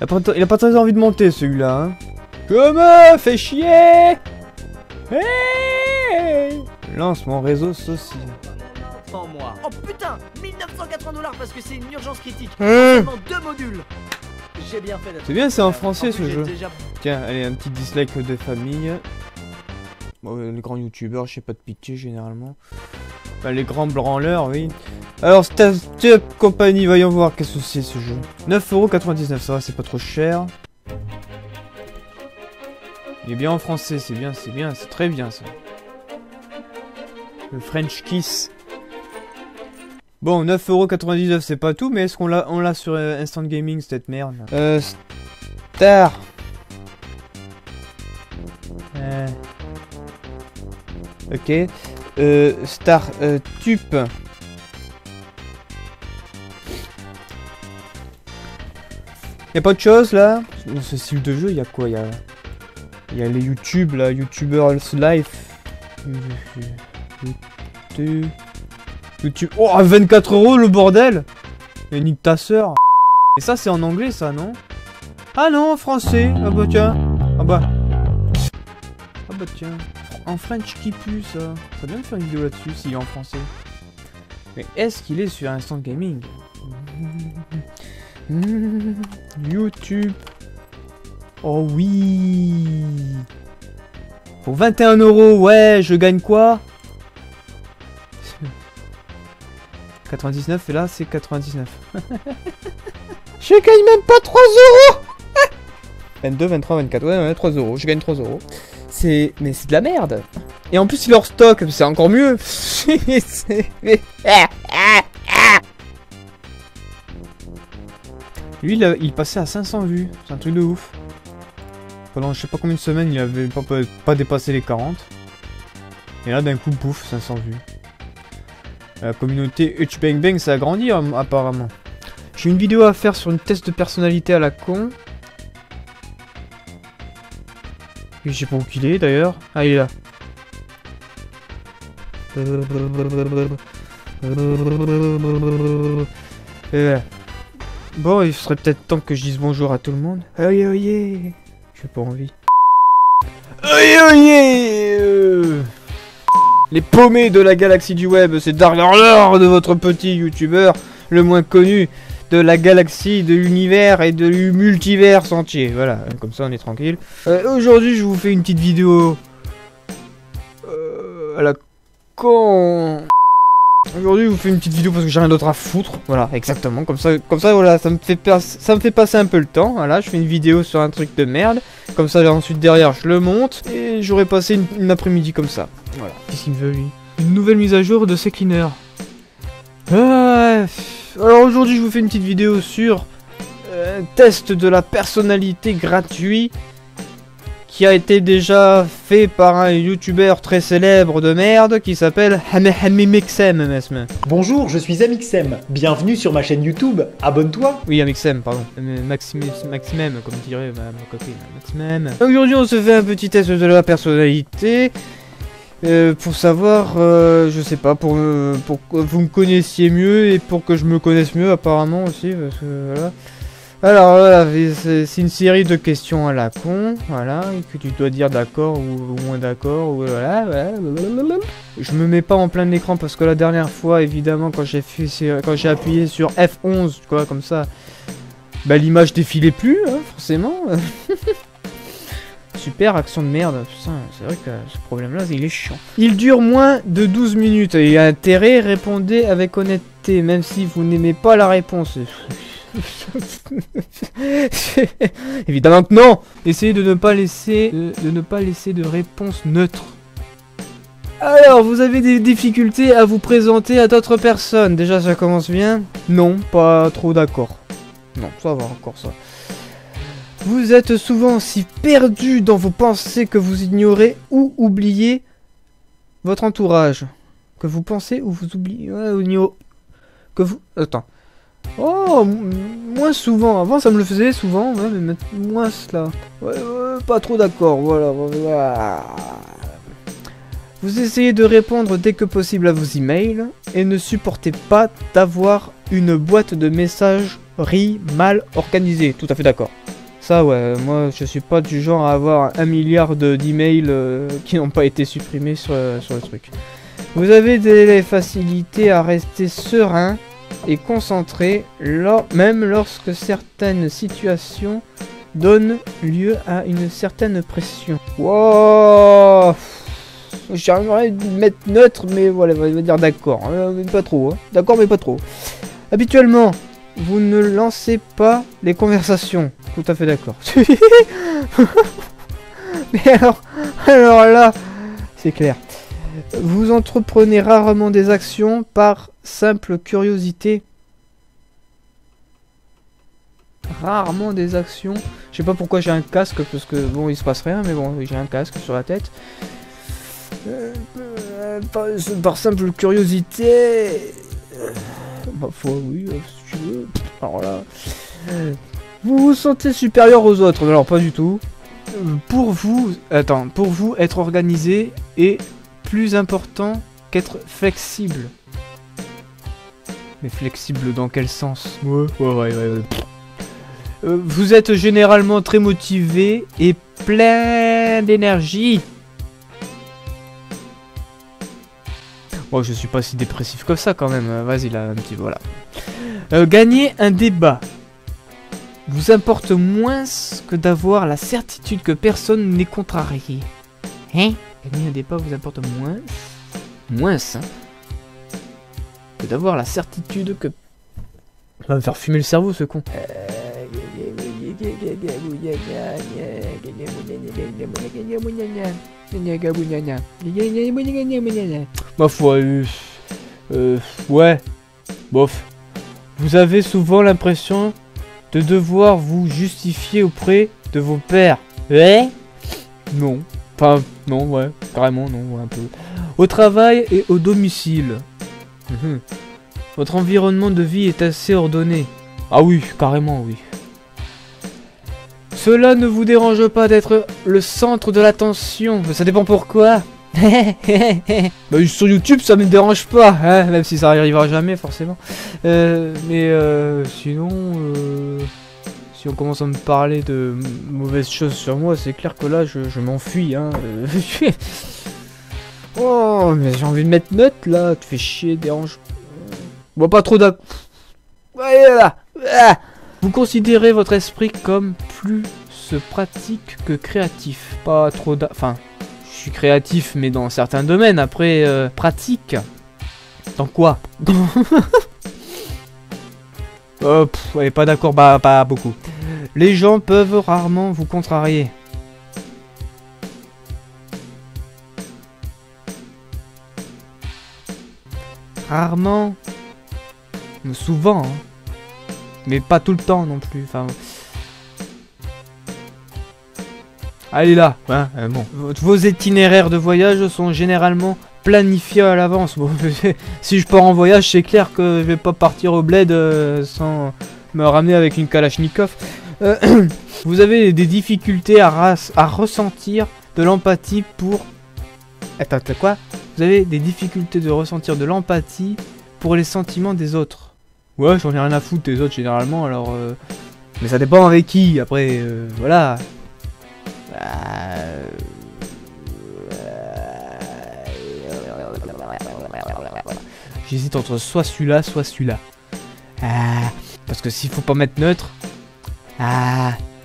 Il a pas très envie de monter celui-là, hein. Comment? Fais chier! Hey, lance mon réseau social. En moi. Oh putain, 1980 $ parce que c'est une urgence critique. Seulement 2 modules. J'ai bien fait d'être. C'est bien, c'est en français ce jeu. Déjà... Tiens, allez, un petit dislike de famille. Bon, les grands youtubeurs, je sais pas de pitié généralement. Enfin, les grands branleurs, oui. Alors, Startup Company, voyons voir qu'est-ce que c'est ce jeu. 9,99 €, ça va, c'est pas trop cher. Il est bien en français, c'est bien, c'est très bien ça. Le French Kiss. Bon, 9,99 € c'est pas tout, mais est-ce qu'on l'a sur Instant Gaming cette merde? Star. Ok. Star Tup. Y'a pas de chose là? Dans ce style de jeu, il y a quoi? Il y a les YouTube là, YouTubers Life. YouTube. Oh, à 24 € le bordel! Et nique ta sœur. Et ça, c'est en anglais, ça, non? Ah non, en français. Ah bah tiens. Ah bah. Ah bah tiens. En French qui pue, ça. Ça vient de faire une vidéo là-dessus, s'il est en français. Mais est-ce qu'il est sur Instant Gaming? YouTube. Oh oui. Pour 21 €, ouais, je gagne quoi? 99 et là c'est 99. Je gagne même pas 3 €. 22, 23, 24, ouais, 3 €. Je gagne 3 €. Mais c'est de la merde. Et en plus il est hors stock, c'est encore mieux. Lui il passait à 500 vues. C'est un truc de ouf. Pendant je sais pas combien de semaines il avait pas dépassé les 40. Et là d'un coup pouf, 500 vues. La communauté Hutch Bang Bang ça a grandi apparemment. J'ai une vidéo à faire sur une test de personnalité à la con. Et je sais pas où qu'il est d'ailleurs. Ah il est là. Bon il serait peut-être temps que je dise bonjour à tout le monde. Aïe aïe. J'ai pas envie. Aïe aïe. Les paumés de la galaxie du web, c'est Dark de votre petit youtubeur le moins connu de la galaxie, de l'univers et de multivers entier. Voilà, comme ça on est tranquille. Aujourd'hui je vous fais une petite vidéo à la con. Aujourd'hui je vous fais une petite vidéo parce que j'ai rien d'autre à foutre. Voilà, exactement, comme ça voilà, ça me fait passer un peu le temps. Voilà, je fais une vidéo sur un truc de merde. Comme ça ensuite derrière je le monte et j'aurais passé une après-midi comme ça. Voilà, qu'est-ce qu'il me veut lui? Une nouvelle mise à jour de ses cleaners. Alors aujourd'hui je vous fais une petite vidéo sur un test de la personnalité gratuit qui a été déjà fait par un youtubeur très célèbre de merde qui s'appelle Amixem. Bonjour, je suis Amixem. Bienvenue sur ma chaîne YouTube. Abonne-toi. Oui, Amixem, pardon. Maximum, comme dirait ma copine. Maximum. Aujourd'hui, on se fait un petit test de la personnalité. Pour savoir, je sais pas, pour que vous me connaissiez mieux et pour que je me connaisse mieux apparemment aussi, parce que voilà. Alors voilà, c'est une série de questions à la con, voilà, et que tu dois dire d'accord ou moins d'accord, ou voilà. Je me mets pas en plein écran parce que la dernière fois, évidemment, quand j'ai appuyé sur F11, quoi, comme ça, bah l'image défilait plus, hein, forcément. Super action de merde, putain, c'est vrai que ce problème-là, il est chiant. Il dure moins de 12 minutes, et intérêt, répondez avec honnêteté, même si vous n'aimez pas la réponse. Évidemment que non. Essayez de ne pas laisser de réponse neutre. Alors, vous avez des difficultés à vous présenter à d'autres personnes. Déjà, ça commence bien. Non, pas trop d'accord. Non, ça va encore ça. Vous êtes souvent si perdu dans vos pensées que vous ignorez ou oubliez votre entourage. Que vous pensez ou vous oubliez... que vous... Attends. Oh, moins souvent. Avant, ça me le faisait souvent, ouais, mais moins cela. Ouais, pas trop d'accord, voilà. Vous essayez de répondre dès que possible à vos emails et ne supportez pas d'avoir une boîte de messages mal organisé. Tout à fait d'accord. Ça ouais, moi je suis pas du genre à avoir 1 milliard d'emails qui n'ont pas été supprimés sur le truc. Vous avez des facilités à rester serein et concentré, même lorsque certaines situations donnent lieu à une certaine pression. Wow, j'aimerais mettre neutre, mais voilà, on va dire d'accord, hein, mais pas trop. Hein. D'accord, mais pas trop. Habituellement, vous ne lancez pas les conversations. Tout à fait d'accord. Mais alors là, c'est clair. Vous entreprenez rarement des actions par simple curiosité. Rarement des actions. Je sais pas pourquoi j'ai un casque, parce que bon, il se passe rien, mais bon, j'ai un casque sur la tête. Par simple curiosité. Ma foi, oui, si tu veux. Alors là. Vous vous sentez supérieur aux autres. Alors, pas du tout. Pour vous, être organisé est plus important qu'être flexible. Mais flexible dans quel sens? Ouais. Vous êtes généralement très motivé et plein d'énergie. Bon, je suis pas si dépressif que ça quand même. Vas-y là, un petit voilà. Gagner un débat vous importe moins que d'avoir la certitude que personne n'est contrarié. Hein? Gagner un débat vous importe moins hein, que d'avoir la certitude que... Ça va me faire fumer le cerveau ce con. Ma foi, ouais, bof. Vous avez souvent l'impression de devoir vous justifier auprès de vos pairs. Non. Enfin, non, ouais, carrément, non, ouais, un peu. Au travail et au domicile. Votre environnement de vie est assez ordonné. Ah oui, carrément, oui. Cela ne vous dérange pas d'être le centre de l'attention. Ça dépend pourquoi. Bah, sur YouTube, ça me dérange pas, hein, même si ça arrivera jamais, forcément. Sinon... Si on commence à me parler de mauvaises choses sur moi, c'est clair que là, je m'enfuis, hein. Oh, mais j'ai envie de mettre note, là. Tu fais chier, dérange. Bon, pas trop d'accord. Ouais, là. Vous considérez votre esprit comme plus pratique que créatif. Pas trop enfin, je suis créatif, mais dans certains domaines. Après, pratique. Dans quoi? Ouais, pas d'accord, bah pas beaucoup. Les gens peuvent rarement vous contrarier. Rarement. Mais souvent, hein. Mais pas tout le temps non plus. Enfin. Allez là, hein, bon. Vos itinéraires de voyage sont généralement planifié à l'avance. Bon, si je pars en voyage, c'est clair que je vais pas partir au bled sans me ramener avec une Kalachnikov. Vous avez des difficultés à ressentir de l'empathie pour... Attends, quoi? Vous avez des difficultés de ressentir de l'empathie pour les sentiments des autres. Ouais, j'en ai rien à foutre des autres généralement, alors... Mais ça dépend avec qui, après, voilà. J'hésite entre soit celui-là, soit celui-là. Parce que s'il faut pas mettre neutre...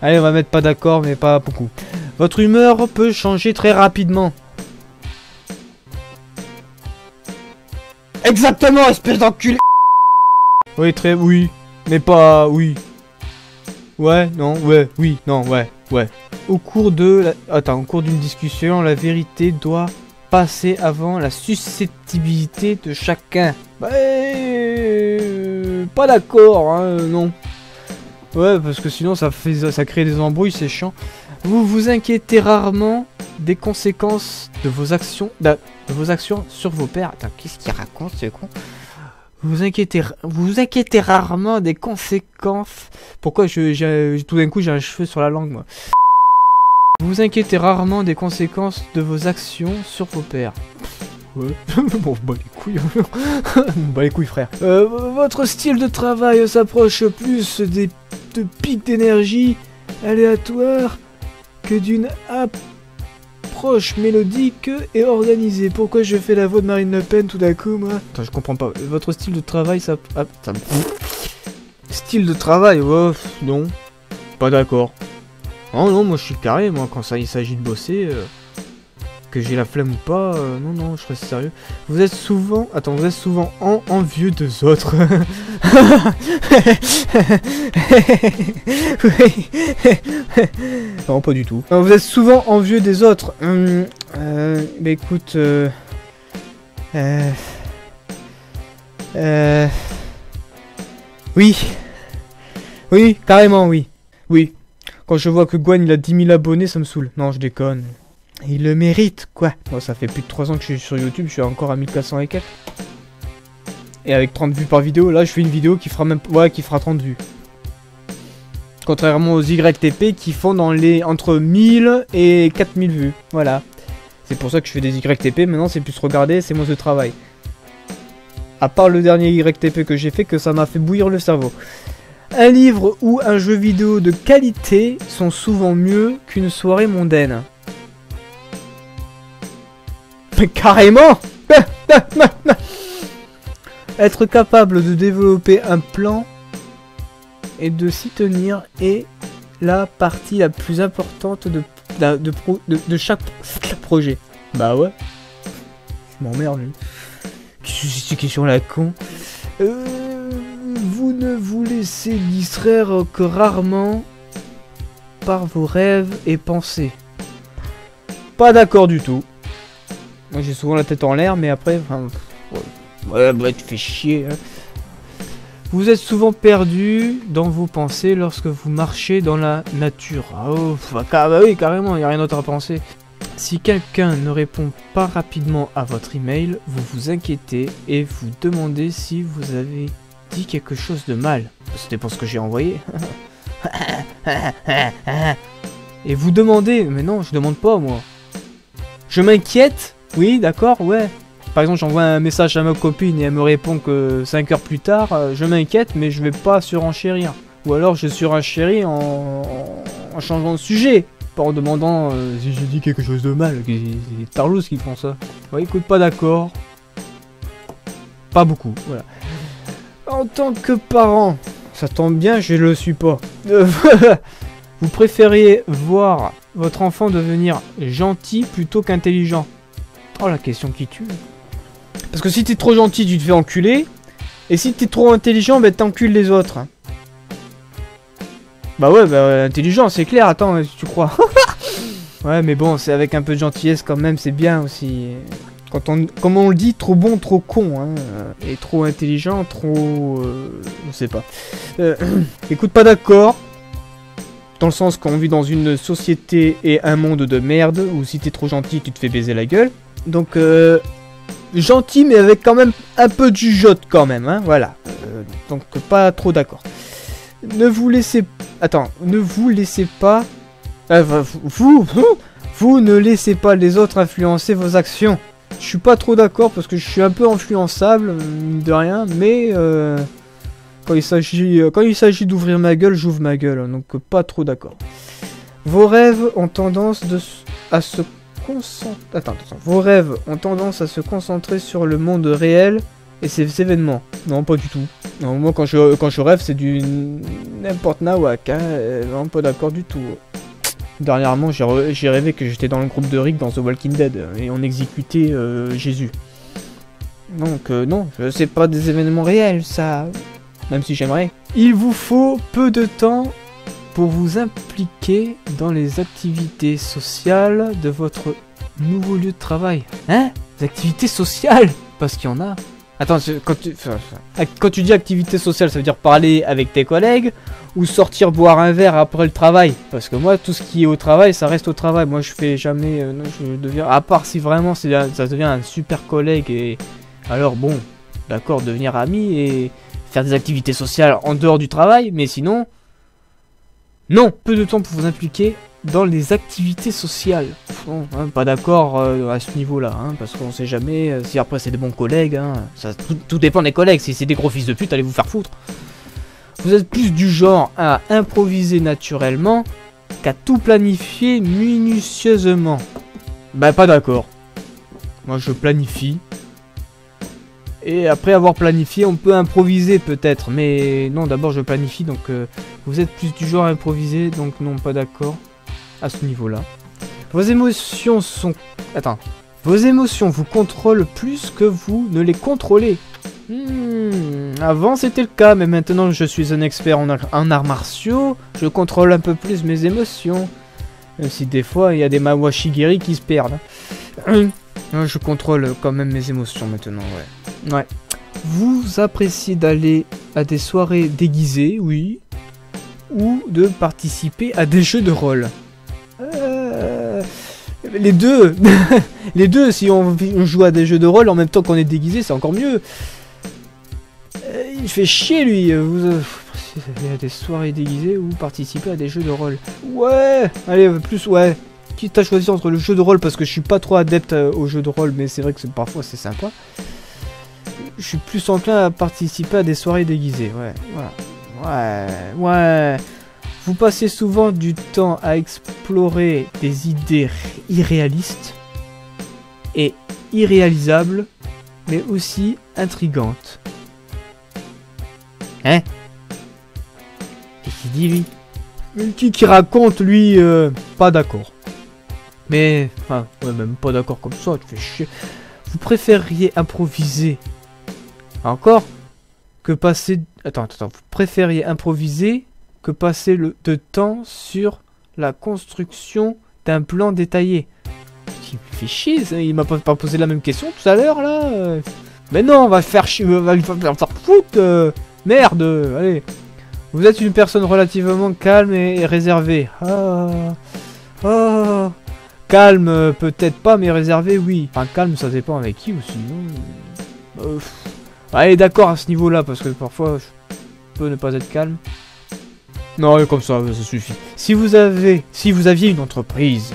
Allez, on va mettre pas d'accord, mais pas beaucoup. Votre humeur peut changer très rapidement. Exactement, espèce d'enculé. Oui, oui. Mais pas... Oui. Ouais, non, ouais, oui, non, ouais. Au cours d'une discussion, la vérité doit passer avant la susceptibilité de chacun. Bah, pas d'accord, hein, non. Ouais, parce que sinon ça crée des embrouilles, c'est chiant. Vous vous inquiétez rarement des conséquences de vos actions, sur vos pairs. Attends, qu'est-ce qu'il raconte, ce con? Vous vous inquiétez rarement des conséquences. Pourquoi tout d'un coup j'ai un cheveu sur la langue, moi. Vous vous inquiétez rarement des conséquences de vos actions sur vos pairs. Ouais. Bon, bah les couilles. Bah les couilles, frère. Votre style de travail s'approche plus de pics d'énergie aléatoires que d'une approche mélodique et organisée. Pourquoi je fais la voix de Marine Le Pen tout d'un coup, moi? Attends, je comprends pas. Votre style de travail, ça... Ah, ça me... Style de travail, ouais, non. Pas d'accord. Oh non, moi je suis carré, moi, quand il s'agit de bosser... Que j'ai la flemme ou pas, non, je reste sérieux. Vous êtes souvent... Attends, vous êtes souvent envieux des autres. Non, pas du tout. Vous êtes souvent envieux des autres. Bah écoute... Oui. Oui, carrément, oui. Oui. Quand je vois que Gwen, il a 10 000 abonnés, ça me saoule. Non, je déconne. Il le mérite, quoi. Bon, ça fait plus de 3 ans que je suis sur YouTube, je suis encore à 1400 et quelques. Et avec 30 vues par vidéo, là, je fais une vidéo qui fera même... Ouais, qui fera 30 vues. Contrairement aux YTP qui font dans les... entre 1000 et 4000 vues. Voilà. C'est pour ça que je fais des YTP, maintenant c'est plus regarder, c'est moins de travail. À part le dernier YTP que j'ai fait, que ça m'a fait bouillir le cerveau. Un livre ou un jeu vidéo de qualité sont souvent mieux qu'une soirée mondaine. Mais carrément! Être capable de développer un plan et de s'y tenir est la partie la plus importante de chaque projet. Bah ouais. Je m'emmerde. Qu'est-ce que c'est cette question la con? Vous ne vous laissez distraire que rarement par vos rêves et pensées. Pas d'accord du tout. Moi j'ai souvent la tête en l'air, mais après, enfin, ouais, bah tu fais chier. Hein. Vous êtes souvent perdu dans vos pensées lorsque vous marchez dans la nature. Ah oh, bah oui, carrément, il n'y a rien d'autre à penser. Si quelqu'un ne répond pas rapidement à votre email, vous vous inquiétez et vous demandez si vous avez dit quelque chose de mal. C'était pour ce que j'ai envoyé. Et vous demandez, mais non, je demande pas moi. Je m'inquiète. Oui, d'accord, ouais. Par exemple, j'envoie un message à ma copine et elle me répond que 5 heures plus tard, je m'inquiète, mais je vais pas surenchérir. Ou alors je surenchéris en changeant de sujet, pas en demandant si j'ai dit quelque chose de mal. C'est Tarlos qui font ça. Ouais, écoute, pas d'accord. Pas beaucoup, voilà. En tant que parent, ça tombe bien, je le suis pas. Vous préfériez voir votre enfant devenir gentil plutôt qu'intelligent? Oh, la question qui tue. Parce que si t'es trop gentil, tu te fais enculer. Et si t'es trop intelligent, bah t'encules les autres. Bah ouais, bah intelligent, c'est clair, attends, tu crois. Ouais, mais bon, c'est avec un peu de gentillesse quand même, c'est bien aussi. Quand on, comme on le dit, trop bon, trop con, hein. Et trop intelligent, trop... je sais pas. Écoute, pas d'accord. Dans le sens qu'on vit dans une société et un monde de merde, où si t'es trop gentil, tu te fais baiser la gueule. Donc, gentil, mais avec quand même un peu de jugeote quand même, hein, voilà. Donc, pas trop d'accord. Ne vous laissez... Attends, ne vous laissez pas... vous ne laissez pas les autres influencer vos actions. Je suis pas trop d'accord parce que je suis un peu influençable, mine de rien, mais... Quand il s'agit d'ouvrir ma gueule, j'ouvre ma gueule, donc pas trop d'accord. Vos rêves ont tendance à se concentrer... Attends. Vos rêves ont tendance à se concentrer sur le monde réel et ses événements. Non, pas du tout. Non, moi, quand je rêve, c'est du n'importe nawak, hein. Non, pas d'accord du tout. Dernièrement, j'ai rêvé que j'étais dans le groupe de Rick dans The Walking Dead et on exécutait Jésus. Donc, non, c'est pas des événements réels, ça... Même si j'aimerais. Il vous faut peu de temps pour vous impliquer dans les activités sociales de votre nouveau lieu de travail. Hein? Des activités sociales? Parce qu'il y en a. Attends, quand tu dis activité sociale, ça veut dire parler avec tes collègues ou sortir boire un verre après le travail? Parce que moi, tout ce qui est au travail, ça reste au travail. Moi, je fais jamais... non, je deviens... À part si vraiment ça devient un super collègue et... Alors bon, d'accord, devenir ami et... faire des activités sociales en dehors du travail, mais sinon... Non, peu de temps pour vous impliquer dans les activités sociales. Bon, hein, pas d'accord à ce niveau-là, hein, parce qu'on sait jamais si après c'est des bons collègues. Hein, ça, tout dépend des collègues. Si c'est des gros fils de pute, allez vous faire foutre. Vous êtes plus du genre à improviser naturellement qu'à tout planifier minutieusement. Bah pas d'accord. Moi je planifie. Et après avoir planifié, on peut improviser peut-être. Mais non, d'abord je planifie. Donc vous êtes plus du genre à improviser. Donc non, pas d'accord à ce niveau-là. Vos émotions sont... Attends. Vos émotions vous contrôlent plus que vous ne les contrôlez. Avant c'était le cas, mais maintenant je suis un expert en arts martiaux. Je contrôle un peu plus mes émotions. Même si des fois il y a des mawashigiri qui se perdent. Je contrôle quand même mes émotions maintenant, ouais. Ouais. Vous appréciez d'aller à des soirées déguisées, oui. Ou de participer à des jeux de rôle. Les deux. Les deux, si on joue à des jeux de rôle en même temps qu'on est déguisé, c'est encore mieux. Il fait chier lui. Vous allez à des soirées déguisées ou participer à des jeux de rôle. Ouais. Allez, plus ouais. Quitte à choisir entre le jeu de rôle, parce que je suis pas trop adepte au jeu de rôle, mais c'est vrai que parfois c'est sympa. Je suis plus enclin à participer à des soirées déguisées, ouais, voilà. Ouais. Vous passez souvent du temps à explorer des idées irréalistes et irréalisables, mais aussi intrigantes. Hein? Qu'est-ce qu'il dit lui? Qui raconte lui, pas d'accord. Mais, enfin, ouais, même pas d'accord comme ça, tu fais chier. Vous préfériez improviser encore que passer... Attends, vous préfériez improviser que passer de temps sur la construction d'un plan détaillé. Il me fait chier, ça. Il m'a pas posé la même question tout à l'heure, là. Mais non, on va faire chier, on va faire foutre. Merde, allez. Vous êtes une personne relativement calme et réservée. Calme, peut-être pas, mais réservé, oui. Enfin, calme, ça dépend avec qui ou sinon... Allez, d'accord à ce niveau-là, parce que parfois, je peux ne pas être calme. Non, comme ça suffit. Si vous aviez une entreprise,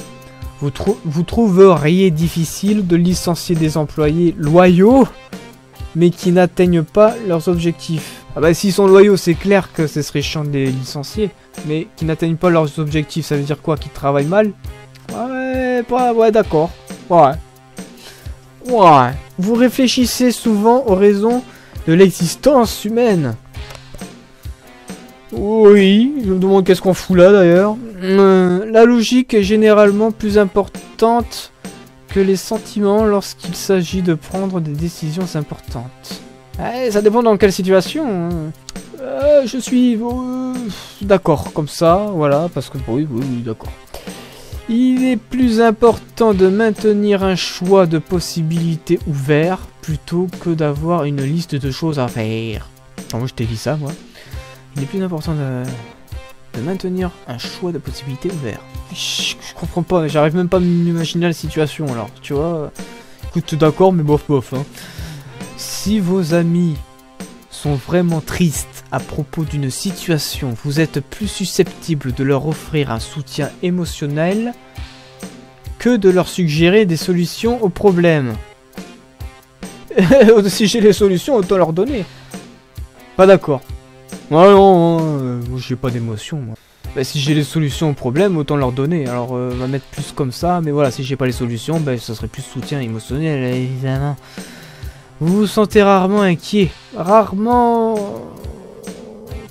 vous trouveriez difficile de licencier des employés loyaux, mais qui n'atteignent pas leurs objectifs. Ah bah, s'ils sont loyaux, c'est clair que ce serait chiant de les licencier. Mais qui n'atteignent pas leurs objectifs, ça veut dire quoi? Qu'ils travaillent mal? Ouais, d'accord. Ouais. Vous réfléchissez souvent aux raisons de l'existence humaine. Oui, je me demande qu'est-ce qu'on fout là d'ailleurs. La logique est généralement plus importante que les sentiments lorsqu'il s'agit de prendre des décisions importantes. Ça dépend dans quelle situation. Je suis d'accord comme ça, voilà, parce que oui, d'accord. Il est plus important de maintenir un choix de possibilités ouvert plutôt que d'avoir une liste de choses à faire. Alors moi je t'ai dit ça, moi. Il est plus important de maintenir un choix de possibilités ouvert. Je comprends pas, j'arrive même pas à m'imaginer la situation alors, tu vois. Écoute, d'accord, mais bof, hein. Si vos amis sont vraiment tristes à propos d'une situation, vous êtes plus susceptible de leur offrir un soutien émotionnel que de leur suggérer des solutions aux problèmes. Si j'ai les solutions, autant leur donner. Pas d'accord. Non, j'ai pas d'émotion, moi. Bah, si j'ai les solutions aux problèmes, autant leur donner. Alors, on va mettre plus comme ça, mais voilà, si j'ai pas les solutions, bah, ça serait plus soutien émotionnel, évidemment. Vous vous sentez rarement inquiet. Rarement...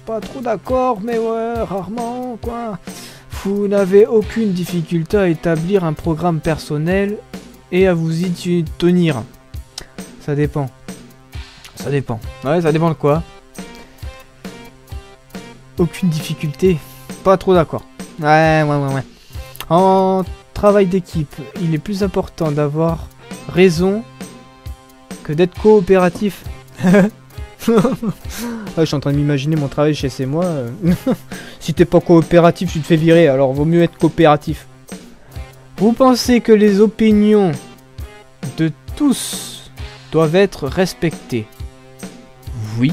Pas trop d'accord, mais ouais, rarement, quoi. Vous n'avez aucune difficulté à établir un programme personnel et à vous y tenir. Ça dépend. Ça dépend. Ouais, ça dépend de quoi. Aucune difficulté. Pas trop d'accord. Ouais. En travail d'équipe, il est plus important d'avoir raison que d'être coopératif. Je suis en train de m'imaginer mon travail chez C'est Moi. Si t'es pas coopératif, tu te fais virer, alors vaut mieux être coopératif. Vous pensez que les opinions de tous doivent être respectées? Oui,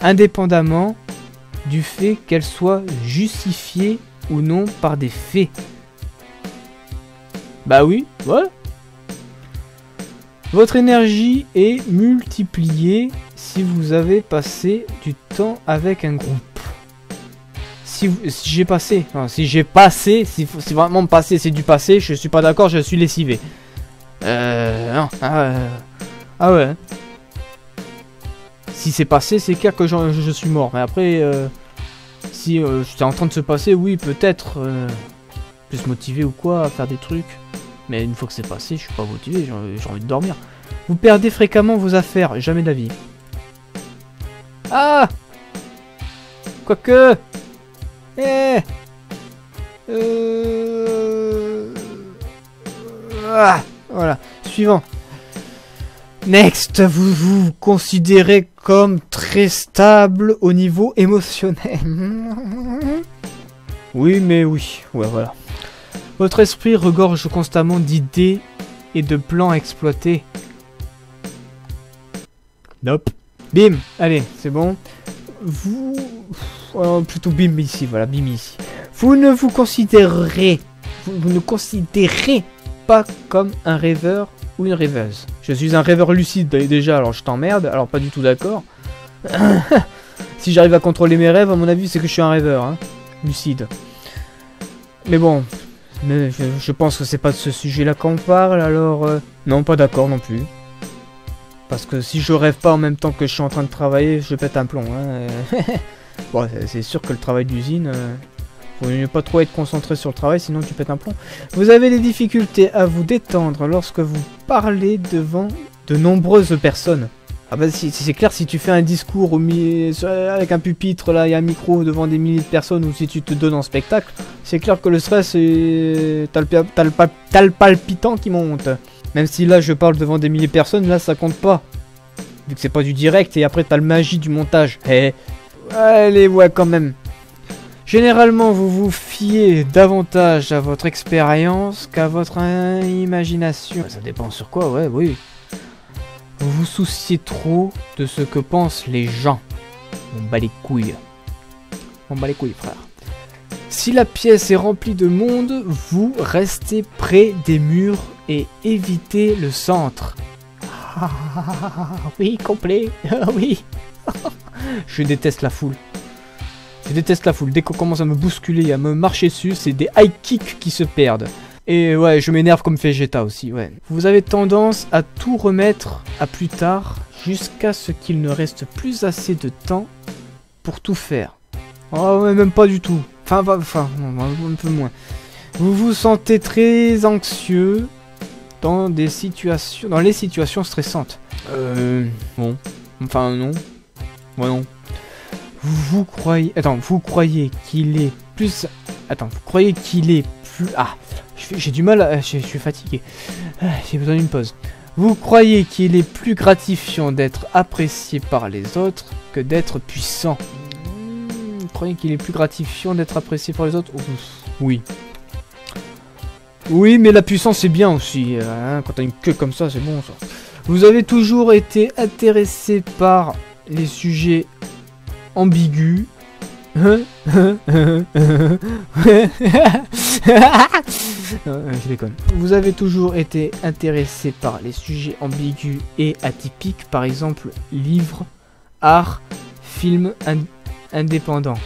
indépendamment du fait qu'elles soient justifiées ou non par des faits. Bah oui, ouais. Votre énergie est multipliée si vous avez passé du temps avec un groupe. Si j'ai passé, non, si si vraiment passé c'est du passé, je suis pas d'accord, je suis lessivé. Non, ah ouais. Si c'est passé, c'est clair que je suis mort. Mais après, si c'était en train de se passer, oui, peut-être plus motivé ou quoi à faire des trucs. Mais une fois que c'est passé, je suis pas motivé, j'ai envie de dormir. Vous perdez fréquemment vos affaires, jamais d'avis. Ah! Quoique! Ah, voilà, suivant. Next, vous vous considérez comme très stable au niveau émotionnel. Oui, mais oui, ouais, voilà. Votre esprit regorge constamment d'idées et de plans à exploiter. Nope. Bim, allez, c'est bon. Vous... plutôt bim ici, voilà, bim ici. Vous ne vous considérez pas comme un rêveur ou une rêveuse. Je suis un rêveur lucide déjà, alors je t'emmerde, alors pas du tout d'accord. Si j'arrive à contrôler mes rêves, à mon avis, c'est que je suis un rêveur, hein, lucide. Mais bon, je pense que c'est pas de ce sujet-là qu'on parle, alors... non, pas d'accord non plus. Parce que si je rêve pas en même temps que je suis en train de travailler, je pète un plomb, hein. Bon, c'est sûr que le travail d'usine... faut ne pas trop être concentré sur le travail, sinon tu pètes un plomb. Vous avez des difficultés à vous détendre lorsque vous parlez devant de nombreuses personnes. Ah bah si c'est clair, si tu fais un discours avec un pupitre, là, et un micro devant des milliers de personnes, ou si tu te donnes en spectacle, c'est clair que le stress, t'as le palpitant qui monte. Même si là je parle devant des milliers de personnes, là ça compte pas. Vu que c'est pas du direct, et après t'as le magie du montage. Eh, allez, ouais quand même. Généralement, vous vous fiez davantage à votre expérience qu'à votre imagination. Ça dépend sur quoi, ouais, oui. Vous vous souciez trop de ce que pensent les gens. On bat les couilles. On bat les couilles, frère. Si la pièce est remplie de monde, vous restez près des murs et évitez le centre. Oui, complet. Oui. Je déteste la foule. Je déteste la foule. Dès qu'on commence à me bousculer, à me marcher dessus, c'est des high kicks qui se perdent. Et ouais, je m'énerve comme Vegeta aussi, ouais. Vous avez tendance à tout remettre à plus tard, jusqu'à ce qu'il ne reste plus assez de temps pour tout faire. Oh ouais, même pas du tout. Enfin, un peu moins. Vous vous sentez très anxieux dans les situations stressantes. Bon. Enfin, non. Ouais, non. Vous croyez qu'il est plus... Attends, vous croyez qu'il est plus... Ah, j'ai du mal à... Je suis fatigué. J'ai besoin d'une pause. Vous croyez qu'il est plus gratifiant d'être apprécié par les autres que d'être puissant. Vous croyez qu'il est plus gratifiant d'être apprécié par les autres? Oui. Oui, mais la puissance c'est bien aussi. Hein, quand t'as une queue comme ça, c'est bon ça. Vous avez toujours été intéressé par les sujets ambigu. Je déconne. Vous avez toujours été intéressé par les sujets ambigus et atypiques, par exemple livres, art, films indépendants.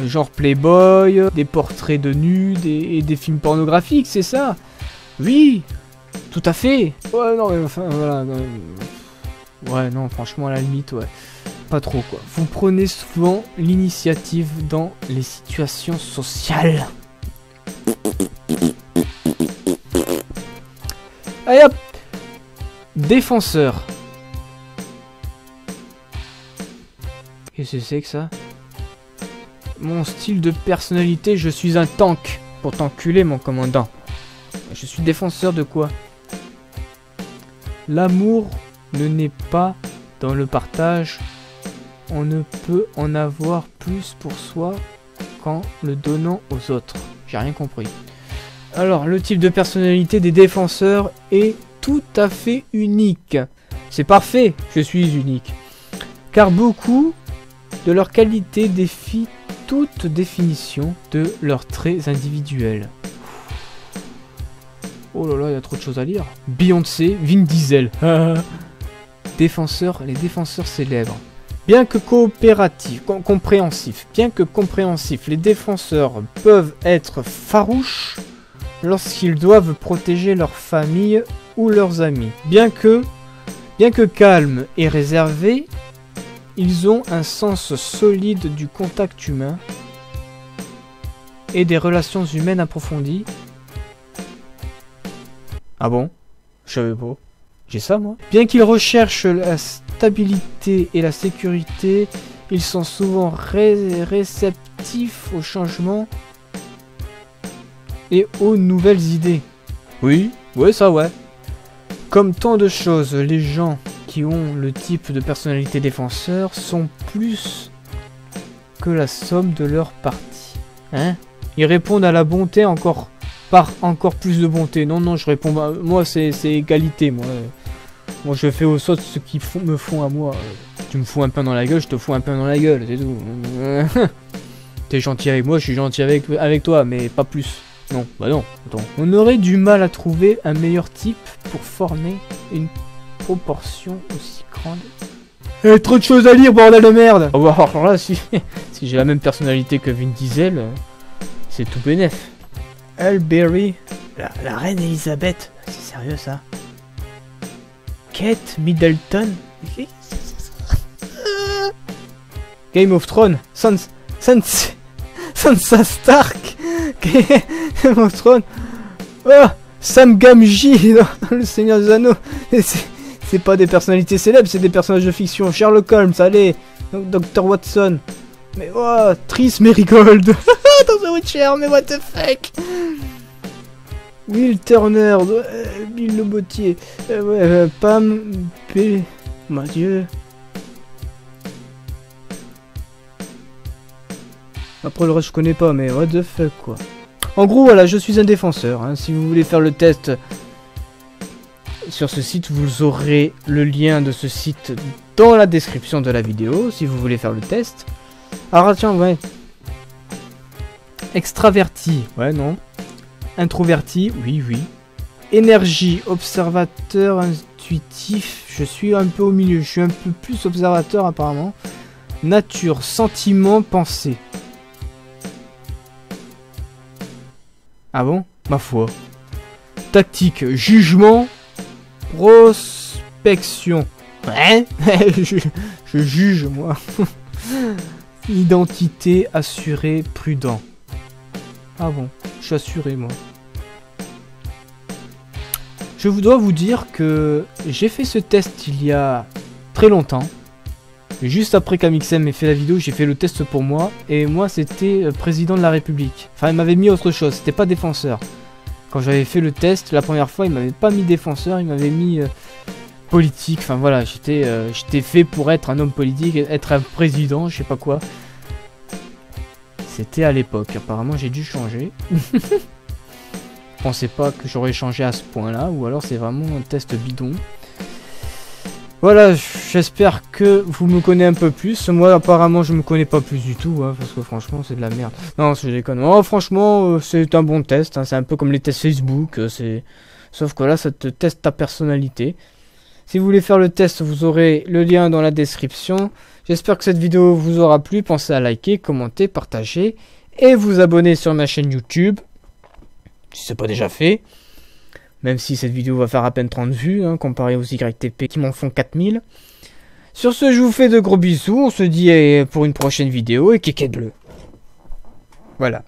Genre Playboy, des portraits de nudes et des films pornographiques, c'est ça? Oui, tout à fait. Ouais, non, mais enfin, voilà. Ouais, non, franchement, à la limite, ouais. Pas trop, quoi. Vous prenez souvent l'initiative dans les situations sociales. Allez hop! Défenseur. Qu'est-ce que c'est que ça? Mon style de personnalité, je suis un tank. Pour t'enculer, mon commandant. Je suis défenseur de quoi? L'amour ne naît pas dans le partage. On ne peut en avoir plus pour soi qu'en le donnant aux autres. J'ai rien compris. Alors, le type de personnalité des défenseurs est tout à fait unique. C'est parfait, je suis unique. Car beaucoup de leurs qualités défient toute définition de leurs traits individuels. Oh là là, il y a trop de choses à lire. Beyoncé, Vin Diesel. Défenseurs, les défenseurs célèbres. Bien que coopératifs, compréhensifs, les défenseurs peuvent être farouches lorsqu'ils doivent protéger leur famille ou leurs amis. Bien que calmes et réservés, ils ont un sens solide du contact humain et des relations humaines approfondies. Ah bon? Je savais pas. J'ai ça moi. Bien qu'ils recherchent la stabilité et la sécurité, ils sont souvent réceptifs aux changements et aux nouvelles idées. Oui, ouais ça ouais. Comme tant de choses, les gens qui ont le type de personnalité défenseur sont plus que la somme de leurs parties. Hein? Ils répondent à la bonté par encore plus de bonté. Non, je réponds pas. Moi, c'est égalité, moi. Moi, je fais au saut ce qu'ils me font à moi. Tu me fous un pain dans la gueule, je te fous un pain dans la gueule, c'est tout. T'es gentil avec moi, je suis gentil avec toi, mais pas plus. Non, bah non, attends. On aurait du mal à trouver un meilleur type pour former une proportion aussi grande. Trop de choses à lire, bordel de merde. Oh, bah, alors là, si j'ai la même personnalité que Vin Diesel, c'est tout bénef. Alberry, la reine Elisabeth, c'est sérieux ça? Kate Middleton, Game of Thrones, Sansa Stark, Game of Thrones, oh, Sam Gamgee dans Le Seigneur des Anneaux. C'est pas des personnalités célèbres, c'est des personnages de fiction. Sherlock Holmes, allez, Dr Watson, mais oh, Triss Merigold dans The Witcher, mais what the fuck. Will Turner, Bill Lobottier, Pam P. Mon dieu. Après le reste je connais pas, mais what the fuck quoi. En gros voilà, je suis un défenseur. Hein. Si vous voulez faire le test sur ce site, vous aurez le lien de ce site dans la description de la vidéo. Si vous voulez faire le test. Alors tiens, ouais. Extraverti, ouais non. Introverti, oui. Énergie, observateur, intuitif, je suis un peu au milieu, je suis un peu plus observateur apparemment. Nature, sentiment, pensée. Ah bon? Ma foi. Tactique, jugement, prospection. Ouais, je juge moi. Identité, assuré, prudent. Ah bon, je suis assuré moi. Je dois vous dire que j'ai fait ce test il y a très longtemps. Juste après qu'Amixem ait fait la vidéo, j'ai fait le test pour moi. Et moi c'était président de la République. Enfin il m'avait mis autre chose, c'était pas défenseur. Quand j'avais fait le test la première fois, il m'avait pas mis défenseur, il m'avait mis politique. Enfin voilà, j'étais fait pour être un homme politique, être un président, je sais pas quoi. C'était à l'époque, apparemment j'ai dû changer. Je pensais pas que j'aurais changé à ce point là, ou alors c'est vraiment un test bidon. Voilà, j'espère que vous me connaissez un peu plus. Moi apparemment je me connais pas plus du tout, hein, parce que franchement c'est de la merde. Non, je déconne. Oh, franchement c'est un bon test, hein, c'est un peu comme les tests Facebook, sauf que là ça te teste ta personnalité. Si vous voulez faire le test, vous aurez le lien dans la description. J'espère que cette vidéo vous aura plu. Pensez à liker, commenter, partager et vous abonner sur ma chaîne YouTube. Si ce n'est pas déjà fait. Même si cette vidéo va faire à peine 30 vues, hein, comparé aux YTP qui m'en font 4000. Sur ce, je vous fais de gros bisous. On se dit pour une prochaine vidéo et kéké bleu. Voilà.